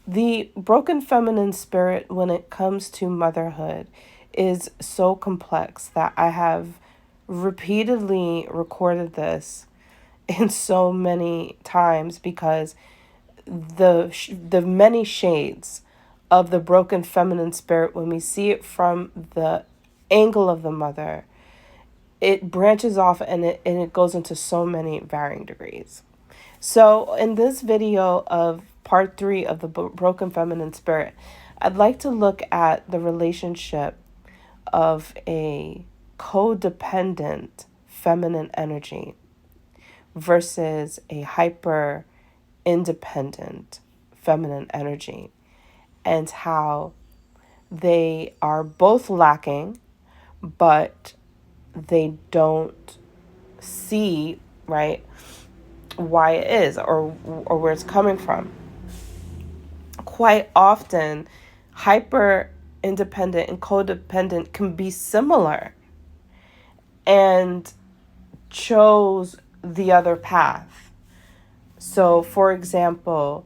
The broken feminine spirit, when it comes to motherhood, is so complex that I have repeatedly recorded this in so many times because the many shades of the broken feminine spirit, when we see it from the angle of the mother, it branches off and it goes into so many varying degrees. So in this video of part 3 of the broken feminine spirit, I'd like to look at the relationship of a codependent feminine energy versus a hyper independent feminine energy, and how they are both lacking, but they don't see, right, why it is, or where it's coming from. Quite often, hyper independent and codependent can be similar and chose the other path. So, for example,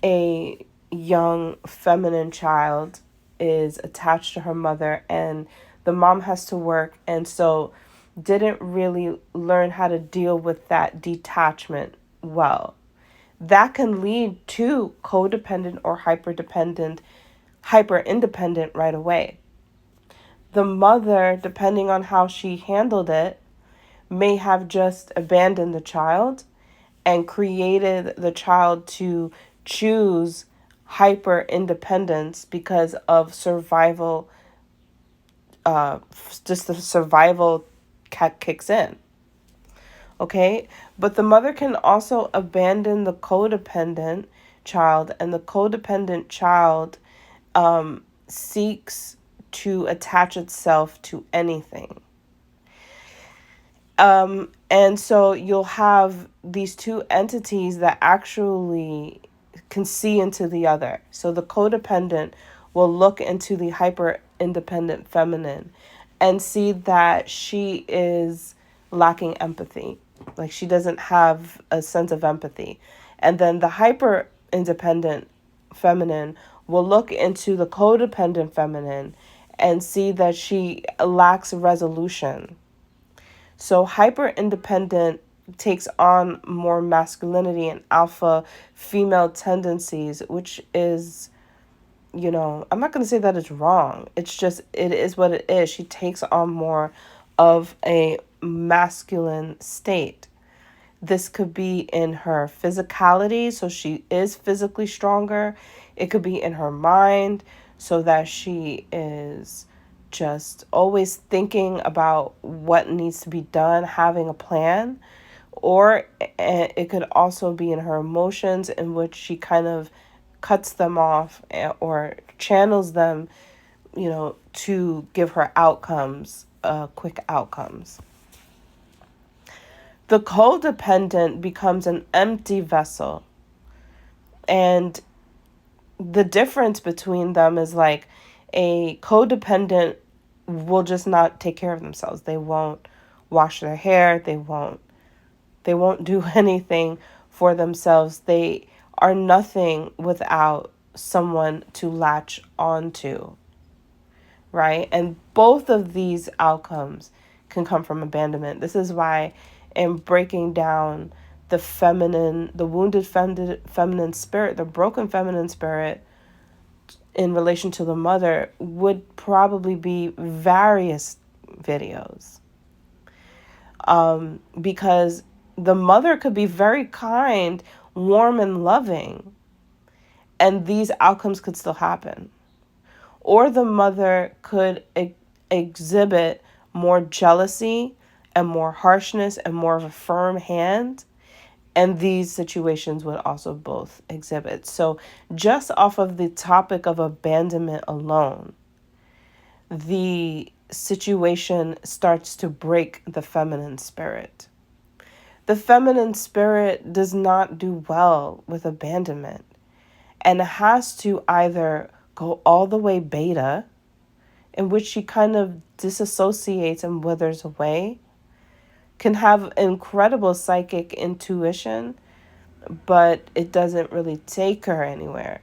a young feminine child is attached to her mother and the mom has to work, and so didn't really learn how to deal with that detachment well. That can lead to codependent or hyper independent right away. The mother, depending on how she handled it, may have just abandoned the child and created the child to choose hyper independence because of survival. Just the survival kicks in. Okay, but the mother can also abandon the codependent child, and the codependent child seeks to attach itself to anything. And so you'll have these two entities that actually can see into the other. So the codependent will look into the hyper independent feminine and see that she is lacking empathy. Like she doesn't have a sense of empathy. And then the hyper independent feminine will look into the codependent feminine and see that she lacks resolution. So hyper independent takes on more masculinity and alpha female tendencies, which is, I'm not going to say that it's wrong. It's just, it is what it is. She takes on more of a masculine state. This could be in her physicality, so she is physically stronger. It could be in her mind, so that she is just always thinking about what needs to be done, having a plan. Or it could also be in her emotions, in which she kind of cuts them off or channels them, to give her outcomes, quick outcomes. The codependent becomes an empty vessel. And the difference between them is like a codependent will just not take care of themselves. They won't wash their hair. They won't do anything for themselves. They are nothing without someone to latch onto, right? And both of these outcomes can come from abandonment. This is why in breaking down the wounded feminine spirit, the broken feminine spirit in relation to the mother would probably be various videos. Because the mother could be very kind, warm, and loving, and these outcomes could still happen. Or the mother could exhibit more jealousy and more harshness and more of a firm hand, and these situations would also both exhibit. So just off of the topic of abandonment alone, the situation starts to break the feminine spirit. The feminine spirit does not do well with abandonment, and has to either go all the way beta, in which she kind of disassociates and withers away, can have incredible psychic intuition, but it doesn't really take her anywhere.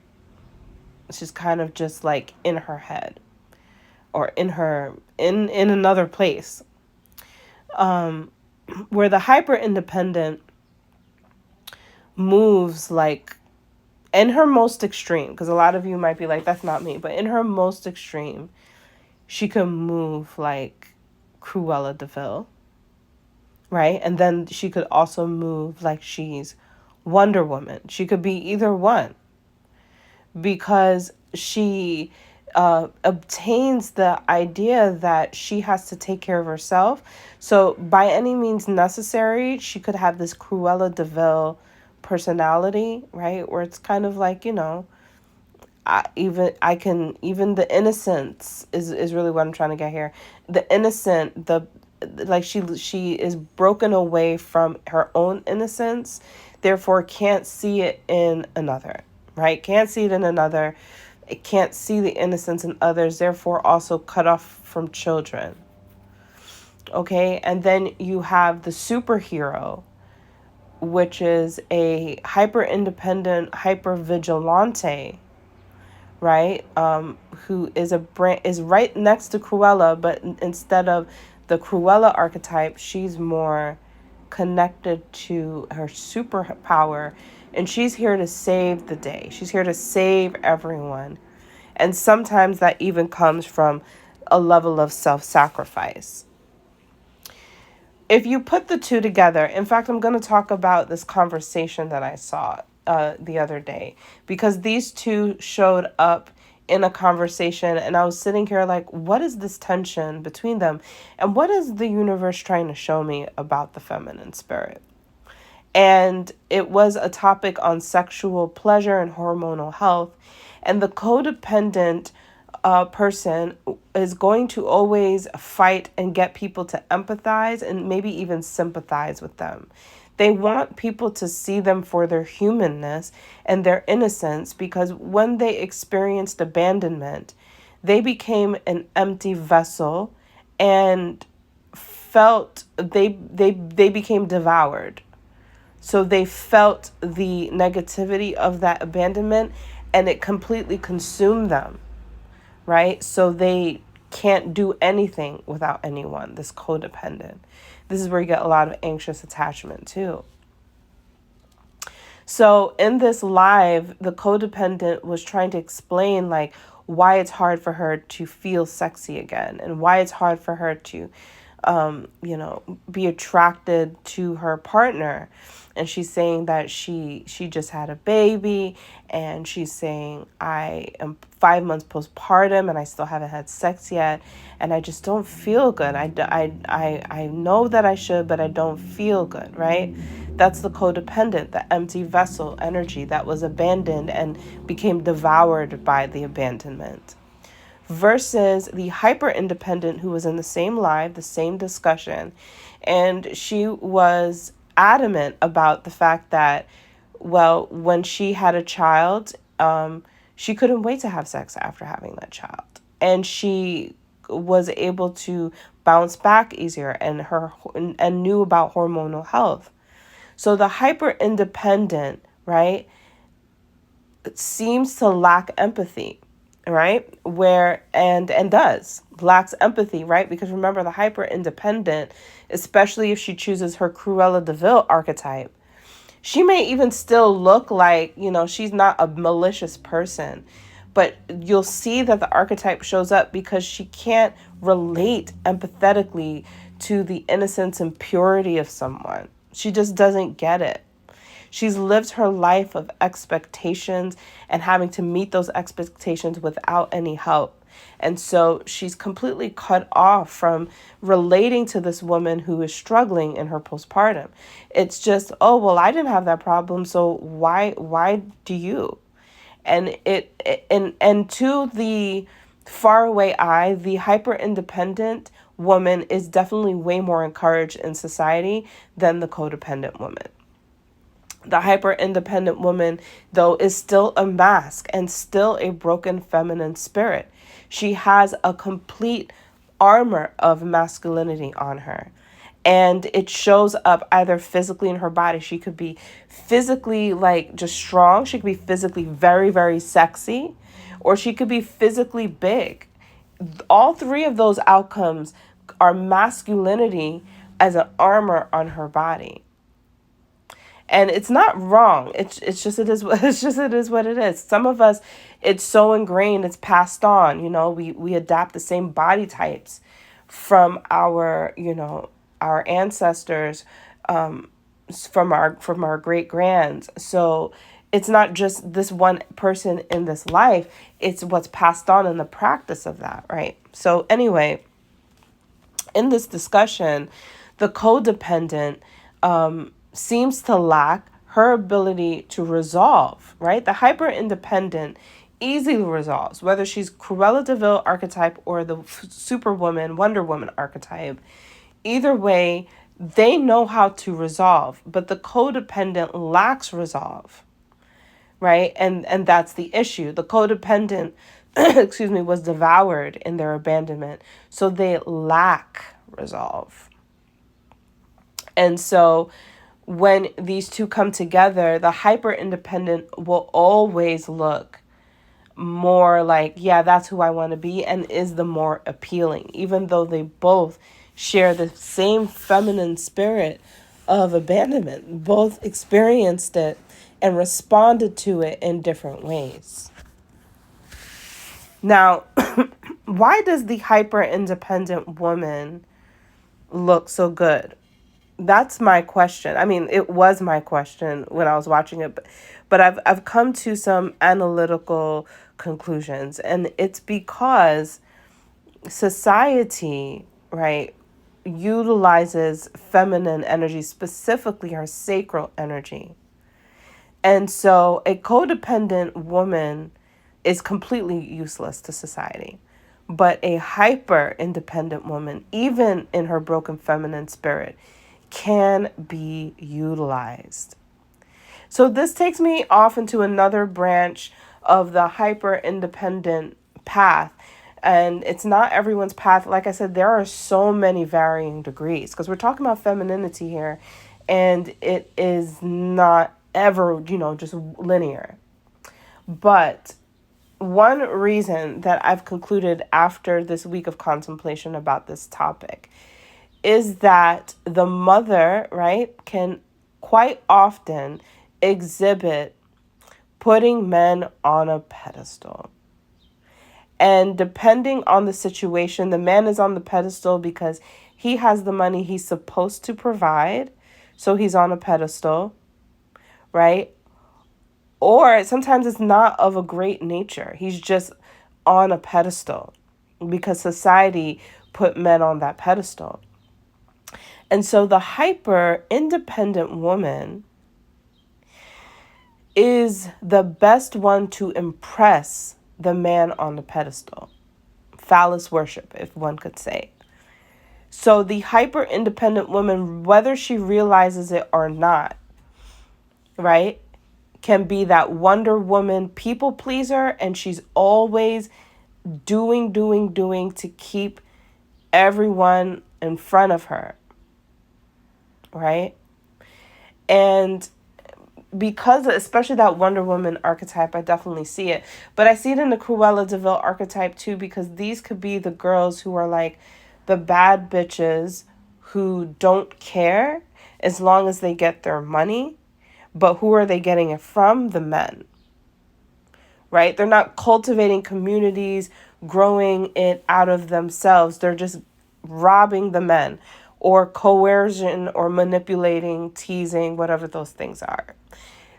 She's kind of just like in her head, or in another place. Where the hyper independent moves like in her most extreme, because a lot of you might be like, that's not me, but in her most extreme, she can move like Cruella de Vil, right? And then she could also move like she's Wonder Woman. She could be either one, because she obtains the idea that she has to take care of herself. So by any means necessary, she could have this Cruella de Vil personality, right? Where it's kind of like, even the innocence is really what I'm trying to get here. The innocent, the like she is broken away from her own innocence, therefore can't see it in another, right? Can't see it in another. It can't see the innocence in others, therefore also cut off from children. Okay, and then you have the superhero, which is a hyper independent, hyper vigilante, right? Who is is right next to Cruella, but instead of the Cruella archetype, she's more connected to her superpower, and she's here to save the day. She's here to save everyone. And sometimes that even comes from a level of self-sacrifice. If you put the two together, in fact, I'm going to talk about this conversation that I saw the other day, because these two showed up in a conversation, and I was sitting here like, what is this tension between them? And what is the universe trying to show me about the feminine spirit? And it was a topic on sexual pleasure and hormonal health. And the codependent person is going to always fight and get people to empathize and maybe even sympathize with them. They want people to see them for their humanness and their innocence, because when they experienced abandonment, they became an empty vessel and felt they became devoured. So they felt the negativity of that abandonment, and it completely consumed them, right? So they can't do anything without anyone, this codependent. This is where you get a lot of anxious attachment too. So in this live, the codependent was trying to explain like why it's hard for her to feel sexy again, and why it's hard for her to be attracted to her partner. And she's saying that she just had a baby, and she's saying, I am 5 months postpartum and I still haven't had sex yet, and I just don't feel good. I know that I should, but I don't feel good, right? That's the codependent, the empty vessel energy that was abandoned and became devoured by the abandonment. Versus the hyper independent, who was in the same live, the same discussion, and she was adamant about the fact that, well, when she had a child, she couldn't wait to have sex after having that child, and she was able to bounce back easier, and knew about hormonal health. So the hyper independent, right, seems to lack empathy, right? Lacks empathy, right? Because remember, the hyper independent, especially if she chooses her Cruella de Vil archetype, she may even still look like, she's not a malicious person, but you'll see that the archetype shows up because she can't relate empathetically to the innocence and purity of someone. She just doesn't get it. She's lived her life of expectations and having to meet those expectations without any help. And so she's completely cut off from relating to this woman who is struggling in her postpartum. It's just, oh, well, I didn't have that problem, so why do you? And and to the faraway eye, the hyper independent woman is definitely way more encouraged in society than the codependent woman. The hyper independent woman, though, is still a mask and still a broken feminine spirit. She has a complete armor of masculinity on her. And it shows up either physically in her body. She could be physically like just strong. She could be physically very, very sexy. or she could be physically big. All three of those outcomes are masculinity as an armor on her body. And it's not wrong. It's just it is what it is. Some of us, it's so ingrained, it's passed on. We adapt the same body types from our ancestors, from our great grands. So it's not just this one person in this life, it's what's passed on in the practice of that, right? So anyway, in this discussion, the codependent seems to lack her ability to resolve, right? The hyper independent easily resolves, whether she's Cruella de Vil archetype or the Superwoman, Wonder Woman archetype. Either way, they know how to resolve, but the codependent lacks resolve, right? And that's the issue. The codependent, was devoured in their abandonment, so they lack resolve. And so when these two come together, the hyper independent will always look more like, yeah, that's who I want to be, and is the more appealing, even though they both share the same feminine spirit of abandonment. Both experienced it and responded to it in different ways. Now, why does the hyper independent woman look so good? That's my question. I mean, it was my question when I was watching it, but I've come to some analytical conclusions, and it's because society, right, utilizes feminine energy, specifically her sacral energy. And so a codependent woman is completely useless to society. But a hyper independent woman, even in her broken feminine spirit, can be utilized. So this takes me off into another branch of the hyper independent path. And it's not everyone's path. Like I said, there are so many varying degrees, because we're talking about femininity here, and it is not ever, just linear. But one reason that I've concluded after this week of contemplation about this topic is that the mother, right, can quite often exhibit putting men on a pedestal. And depending on the situation, the man is on the pedestal because he has the money he's supposed to provide, so he's on a pedestal, right? Or sometimes it's not of a great nature. He's just on a pedestal because society put men on that pedestal. And so the hyper independent woman is the best one to impress the man on the pedestal. Phallus worship, if one could say. So the hyper independent woman, whether she realizes it or not, right, can be that Wonder Woman people pleaser, and she's always doing to keep everyone in front of her, right? And because, especially that Wonder Woman archetype, I definitely see it. But I see it in the Cruella de Vil archetype too, because these could be the girls who are like the bad bitches who don't care as long as they get their money. But who are they getting it from? The men, right? They're not cultivating communities, growing it out of themselves. They're just robbing the men, or coercion, or manipulating, teasing, whatever those things are.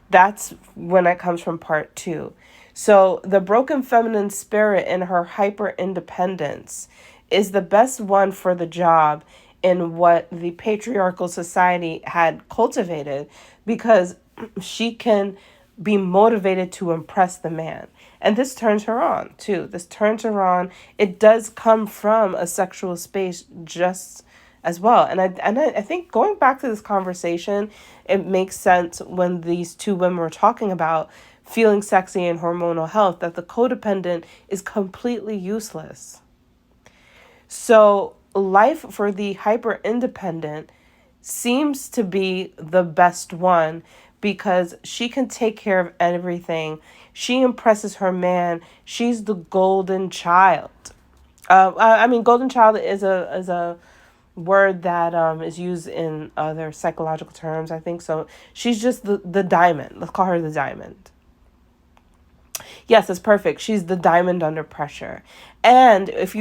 That's when it comes from part 2. So the broken feminine spirit in her hyper independence is the best one for the job in what the patriarchal society had cultivated, because she can be motivated to impress the man. And this turns her on too. This turns her on. It does come from a sexual space just as well. And I think going back to this conversation, it makes sense when these two women were talking about feeling sexy and hormonal health, that the codependent is completely useless. So life for the hyper independent seems to be the best one, because she can take care of everything. She impresses her man. She's the golden child. Golden child is a word that is used in other psychological terms, I think. So she's just the diamond. Let's call her the diamond. Yes, it's perfect. She's the diamond under pressure. And if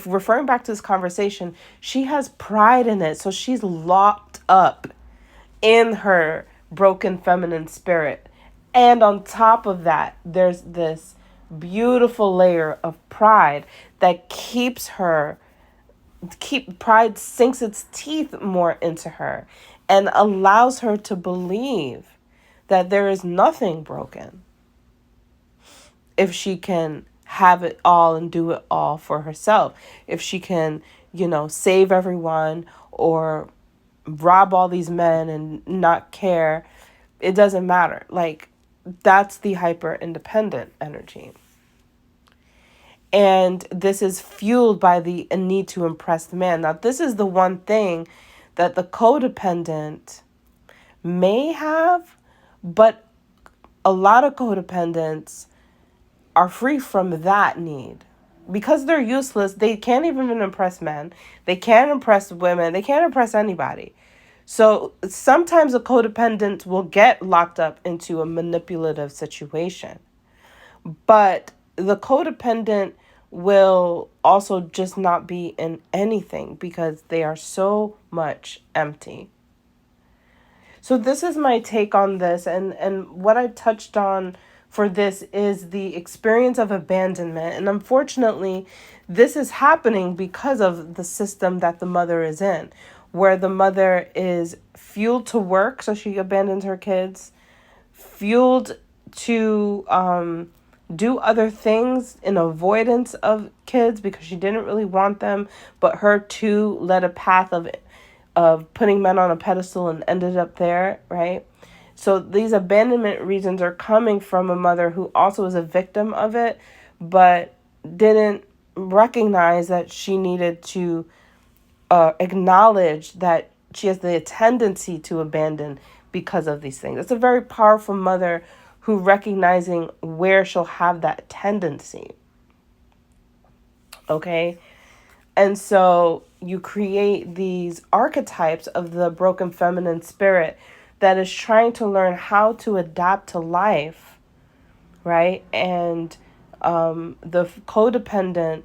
referring back to this conversation, she has pride in it. So she's locked up in her broken feminine spirit. And on top of that, there's this beautiful layer of pride that pride sinks its teeth more into her and allows her to believe that there is nothing broken if she can have it all and do it all for herself. If she can, save everyone or rob all these men and not care, it doesn't matter. Like, that's the hyper independent energy. And this is fueled by the need to impress the man. Now, this is the one thing that the codependent may have, but a lot of codependents are free from that need. Because they're useless, they can't even impress men. They can't impress women. They can't impress anybody. So sometimes a codependent will get locked up into a manipulative situation. But the codependent will also just not be in anything because they are so much empty. So this is my take on this, and what I touched on for this is the experience of abandonment. And unfortunately, this is happening because of the system that the mother is in, where the mother is fueled to work, so she abandons her kids, fueled to do other things in avoidance of kids because she didn't really want them, but her too led a path of putting men on a pedestal and ended up there, right? So these abandonment reasons are coming from a mother who also is a victim of it, but didn't recognize that she needed to acknowledge that she has the tendency to abandon because of these things. It's a very powerful mother who recognizing where she'll have that tendency. Okay? And so you create these archetypes of the broken feminine spirit that is trying to learn how to adapt to life, right? And the codependent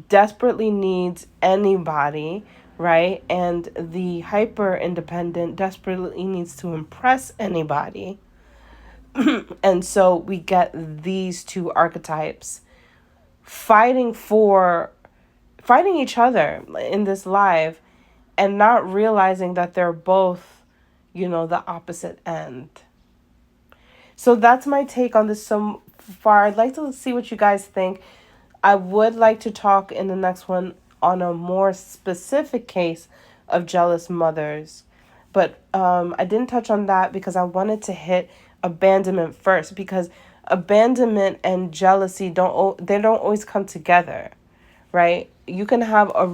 desperately needs anybody, right? And the hyper independent desperately needs to impress anybody. And so we get these two archetypes fighting each other in this life and not realizing that they're both, the opposite end. So that's my take on this so far. I'd like to see what you guys think. I would like to talk in the next one on a more specific case of jealous mothers. But I didn't touch on that because I wanted to hit abandonment first, because abandonment and jealousy don't always come together, right? You can have a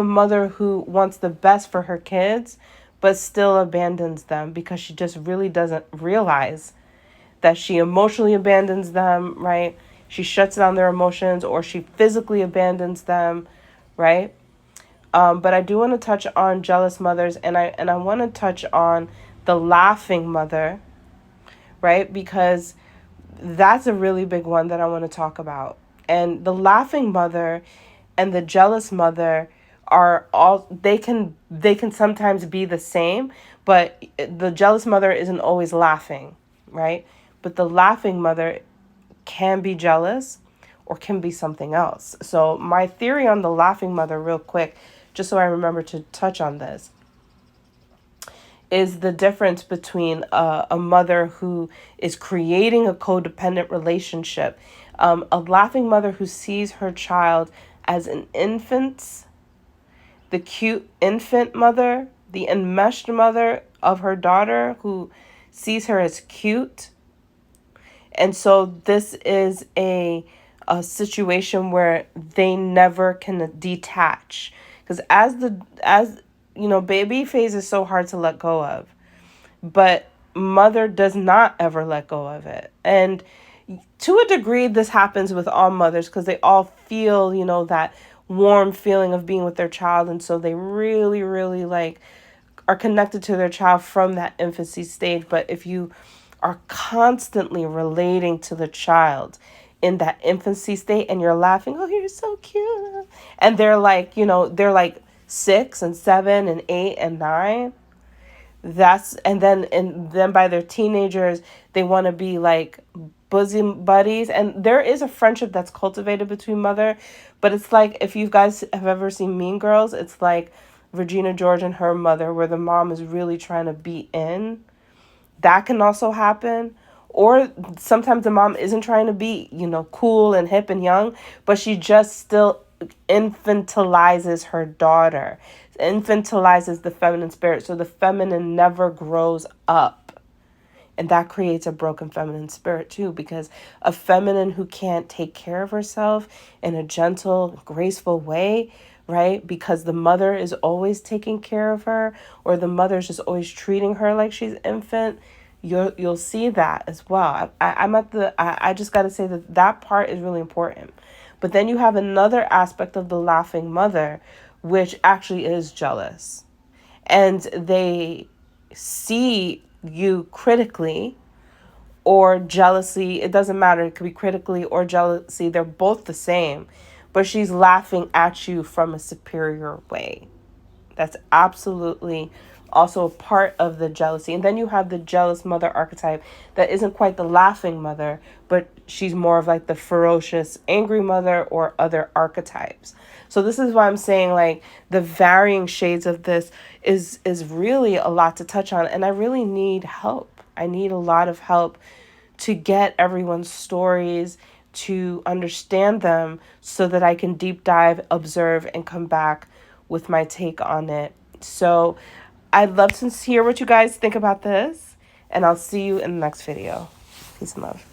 mother who wants the best for her kids, but still abandons them because she just really doesn't realize that she emotionally abandons them, right? She shuts down their emotions, or she physically abandons them, right? But I do want to touch on jealous mothers, and I want to touch on the laughing mother, right? Because that's a really big one that I want to talk about. And the laughing mother and the jealous mother they can sometimes be the same, but the jealous mother isn't always laughing, right? But the laughing mother can be jealous or can be something else. So my theory on the laughing mother, real quick, just so I remember to touch on this, is the difference between a mother who is creating a codependent relationship, a laughing mother who sees her child as an infant, the cute infant mother, the enmeshed mother of her daughter who sees her as cute. And so this is a situation where they never can detach, because as baby phase is so hard to let go of, but mother does not ever let go of it. And to a degree, this happens with all mothers because they all feel, that warm feeling of being with their child. And so they really, really like are connected to their child from that infancy stage. But if you are constantly relating to the child in that infancy state and you're laughing, oh, you're so cute. And they're like, they're like 6 and 7 and 8 and 9. And then by their teenagers, they want to be like bosom buddies. And there is a friendship that's cultivated between mother, but it's like, if you guys have ever seen Mean Girls, it's like Regina George and her mother, where the mom is really trying to be in. That can also happen. Or sometimes the mom isn't trying to be, cool and hip and young, but she just still infantilizes her daughter, infantilizes the feminine spirit. So the feminine never grows up. And that creates a broken feminine spirit too, because a feminine who can't take care of herself in a gentle, graceful way, right? Because the mother is always taking care of her, or the mother's just always treating her like she's infant. You'll see that as well. I just got to say that part is really important. But then you have another aspect of the laughing mother, which actually is jealous. And they see you critically or jealously. It doesn't matter. It could be critically or jealousy. They're both the same. But she's laughing at you from a superior way. That's absolutely also a part of the jealousy. And then you have the jealous mother archetype that isn't quite the laughing mother, but she's more of like the ferocious, angry mother or other archetypes. So this is why I'm saying like the varying shades of this is really a lot to touch on. And I really need help. I need a lot of help to get everyone's stories, to understand them so that I can deep dive, observe, and come back with my take on it. So I'd love to hear what you guys think about this, and I'll see you in the next video. Peace and love.